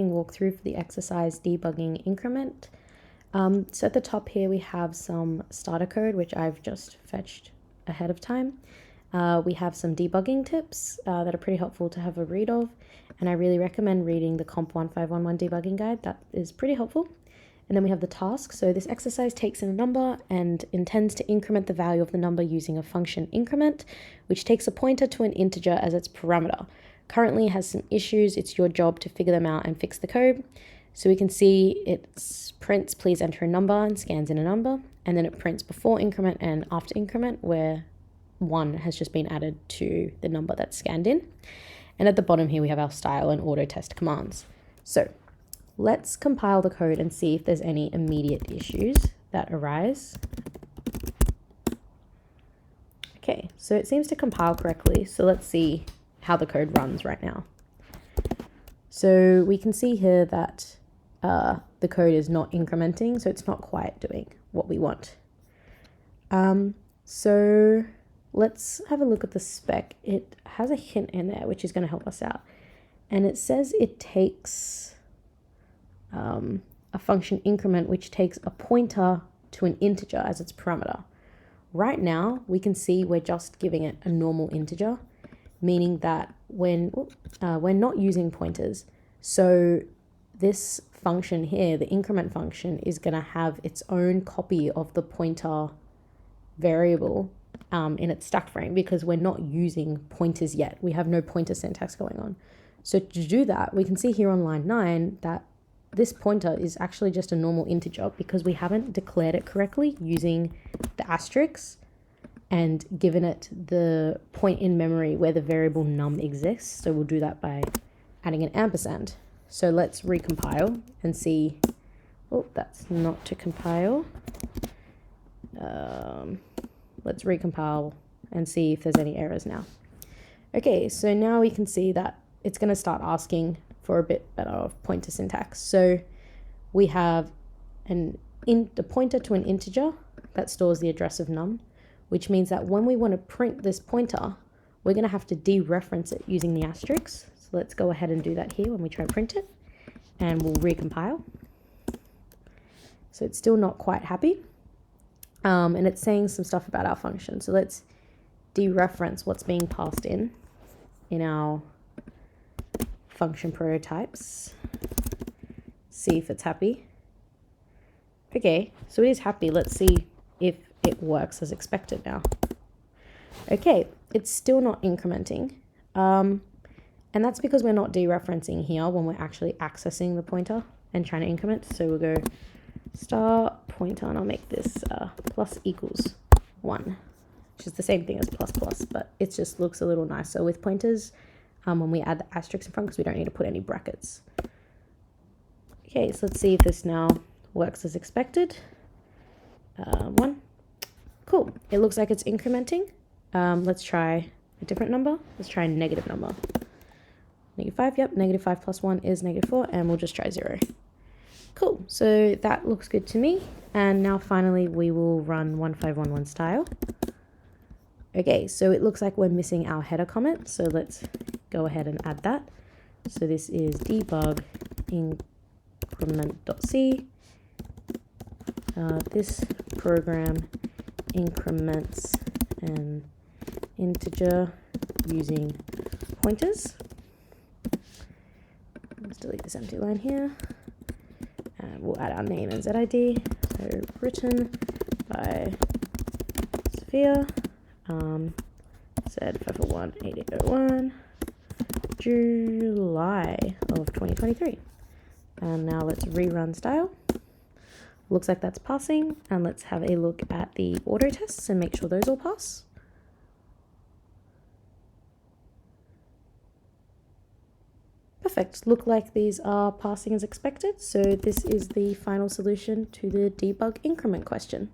Walkthrough for the exercise debugging increment. So at the top here we have some starter code which I've just fetched ahead of time. We have some debugging tips that are pretty helpful to have a read of, and I really recommend reading the Comp 1511 debugging guide. That is pretty helpful. And then we have the task. So this exercise takes in a number and intends to increment the value of the number using a function increment, which takes a pointer to an integer as its parameter. Currently has some issues. It's your job to figure them out and fix the code. So we can see it prints please enter a number and scans in a number, and then it prints before increment and after increment where 1 has just been added to the number that's scanned in. And at the bottom here we have our style and auto test commands. So let's compile the code and see if there's any immediate issues that arise. Okay, so it seems to compile correctly. So let's see how the code runs right now. So we can see here that the code is not incrementing, so it's not quite doing what we want. So let's have a look at the spec. It has a hint in there which is going to help us out. And it says it takes a function increment which takes a pointer to an integer as its parameter. Right now we can see we're just giving it a normal integer, meaning that when we're not using pointers. So this function here, the increment function, is going to have its own copy of the pointer variable in its stack frame, because we're not using pointers yet. We have no pointer syntax going on. So to do that, we can see here on line 9 that this pointer is actually just a normal integer because we haven't declared it correctly using the asterisk and given it the point in memory where the variable num exists. So we'll do that by adding an ampersand. So let's recompile and see. Oh, that's not to compile. Let's recompile and see if there's any errors now. Okay, so now we can see that it's going to start asking for a bit better of pointer syntax. So we have the pointer to an integer that stores the address of num, which means that when we want to print this pointer, we're going to have to dereference it using the asterisk. So let's go ahead and do that here when we try to print it, and we'll recompile. So it's still not quite happy. And it's saying some stuff about our function. So let's dereference what's being passed in our function prototypes. See if it's happy. Okay, so it is happy. Let's see if it works as expected now. Okay, it's still not incrementing. And that's because we're not dereferencing here when we're actually accessing the pointer and trying to increment. So we'll go star pointer, and I'll make this plus equals 1, which is the same thing as plus plus, but it just looks a little nicer with pointers when we add the asterisk in front, because we don't need to put any brackets. Okay, so let's see if this now works as expected. 1. Cool. It looks like it's incrementing. Let's try a different number. Let's try a negative number. -5, yep, -5 plus 1 is -4, and we'll just try 0. Cool, so that looks good to me. And now finally we will run 1511 style. Okay, so it looks like we're missing our header comment, so let's go ahead and add that. So this is debug increment.c. This program increments an integer using pointers. Let's delete this empty line here. And we'll add our name and ZID. So written by Sophia. Z5018801. July of 2023. And now let's rerun style. Looks like that's passing. And let's have a look at the auto tests and make sure those all pass. Perfect. Look like these are passing as expected. So this is the final solution to the debug increment question.